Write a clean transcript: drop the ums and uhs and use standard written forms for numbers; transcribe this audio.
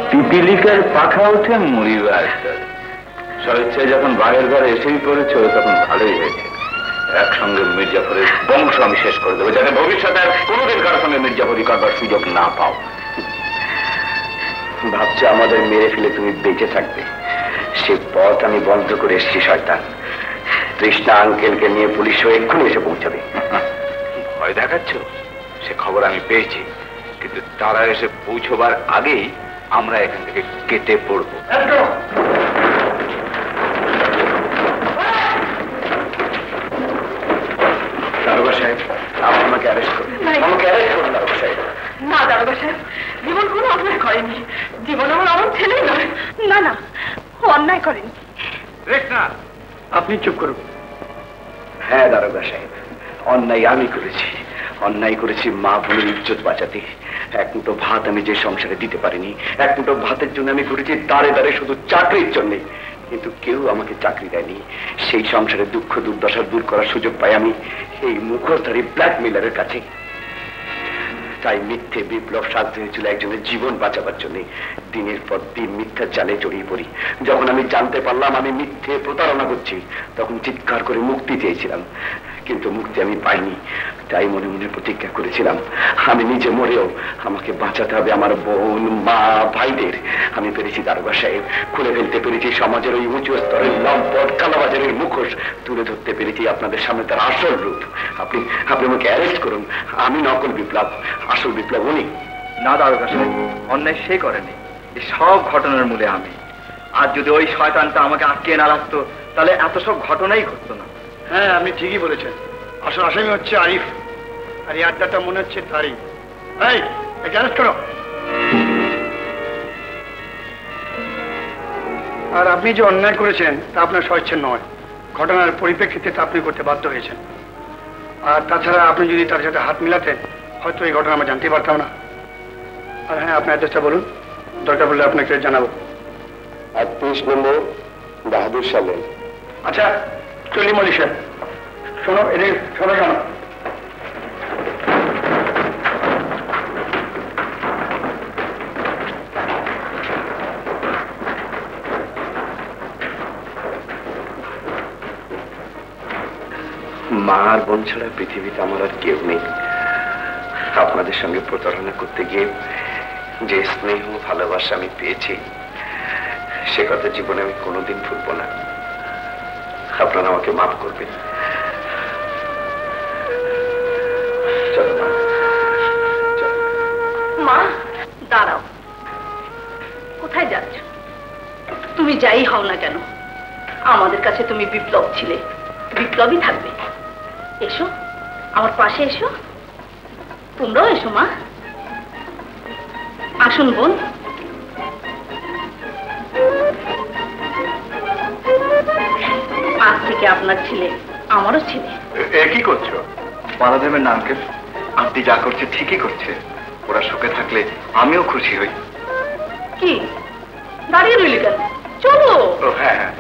পিপিলিকার পাখা উঠে মরিবার স্বেচ্ছায় যখন বাঘের ঘরে এসেই পড়েছ তখন ভালোই হয়েছে। একসঙ্গে মির্জাফরের বংশ আমি শেষ করে দেবো, যাতে ভবিষ্যতে কোনোদিন কারোর সঙ্গে মির্জাফরি করবার সুযোগ না পাও। ভাবছো আমাদের মেরে ফেলে তুমি বেঁচে থাকবে? সে পথ আমি বন্ধ করে এসেছি শয়তান। তৃষ্ণা আঙ্কেলকে নিয়ে পুলিশ হয়ে এক্ষুনি এসে পৌঁছাবে। ভয় দেখাচ্ছ? সে খবর আমি পেয়েছি, কিন্তু তারা এসে পৌঁছবার আগেই আমরা এখান থেকে কেটে পড়ব। দারোগা সাহেব, আমাকে অ্যারেস্ট করুন। আমাকে অ্যারেস্ট করুন দারোগা সাহেব। না দারোগা সাহেব, জীবন কোনো অন্যায় করেনি। জীবন আমার ছেলেই নয়। না না, অন্যায় করেনি। আপনি চুপ করুন। হ্যাঁ দারোগা সাহেব, অন্যায় আমি করেছি। অন্যায় করেছি মা বোনের ইজ্জত বাঁচাতে। এক মুঠো ভাত আমি যে সংসারে দিতে পারিনি, এক মুঠো ভাতের জন্য আমি ঘুরেছি দাঁড়ে দাঁড়ে শুধু চাকরির জন্যে। কিন্তু কেউ আমাকে চাকরি দেয়নি। সেই সংসারে দুঃখ দুর্দশা দূর করার সুযোগ পাই আমি এই মুখোশধারী ব্ল্যাকমেলারের কাছে। তাই মিথ্যে বিপ্লব সাজতে হয়েছিল একজনের জীবন বাঁচাবার জন্য। দিনের পর দিন মিথ্যার জালে জড়িয়ে পড়ি। যখন আমি জানতে পারলাম আমি মিথ্যে প্রতারণা করছি, তখন চিৎকার করে মুক্তি চেয়েছিলাম, কিন্তু মুক্তি আমি পাইনি। তাই মনে মনে প্রতিজ্ঞা করেছিলাম আমি নিজে মরেও আমাকে বাঁচাতে হবে আমার বোন, মা, ভাইদের। আমি পেরেছি দারোগা সাহেব, খুলে ফেলতে পেরেছি সমাজের ওই উঁচু স্তরের লম্পট কালাবাজারের মুখোশ, তুলে ধরতে পেরেছি আপনাদের সামনে তার আসল রূপ। আপনি আমাকে অ্যারেস্ট করুন। আমি নকল বিপ্লব, আসল বিপ্লব উনি। না দারোগা সাহেব, অন্যায় সে করেনি। এই সব ঘটনার মূলে আমি। আর যদি ওই শয়তানটা আমাকে আটকে না রাখতো তাহলে এত সব ঘটনাই ঘটতো না। হ্যাঁ, আপনি ঠিকই বলেছেন। আসল আসামি হচ্ছে আরিফ, আর এই আড্ডাটা মনে হচ্ছে তারই। এই অ্যারেস্ট করো। আর আপনি যে অন্যায় করেছেন তা আপনার স্বেচ্ছা নয়, ঘটনার পরিপ্রেক্ষিতে তা আপনি করতে বাধ্য হয়েছেন। আর তাছাড়া আপনি যদি তার সাথে হাত মিলাতেন হয়তো এই ঘটনা আমরা জানতে পারতাম না। আর হ্যাঁ, আপনার অ্যাড্রেসটা বলুন, দরকার পড়লে আপনাকে জানাবো। 38 নম্বর বাহাদুর সালে। আচ্ছা চলি মল্লিক সাহেব, শোনো এদের শোনো শোনো। মা আর বোন ছাড়া পৃথিবীতে আমার আর কেউ নেই। আপনাদের সঙ্গে প্রতারণা করতে গিয়ে যে স্নেহ ভালোবাসা আমি পেয়েছি সে কথা জীবনে আমি কোনোদিন ভুলব না। আপনারা আমাকে মাফ করবেন। চলো মা। মা দাঁড়াও, কোথায় যাচ্ছ? তুমি যাই হও না কেন আমাদের কাছে তুমি বিপ্লব ছিলে, বিপ্লবই থাকবে। এসো আমার পাশে এসো। তোমরাও এসো মা। আসুন বোন। আজ থেকে আপনার ছেলে আমারও ছেলে। কি করছো? বাধা দেবেন না আঙ্কেল, আপনি যা করছে ঠিকই করছে। ওরা সুখে থাকলে আমিও খুশি হই। কি দাঁড়িয়ে রইলি কেন? চলো। হ্যাঁ হ্যাঁ,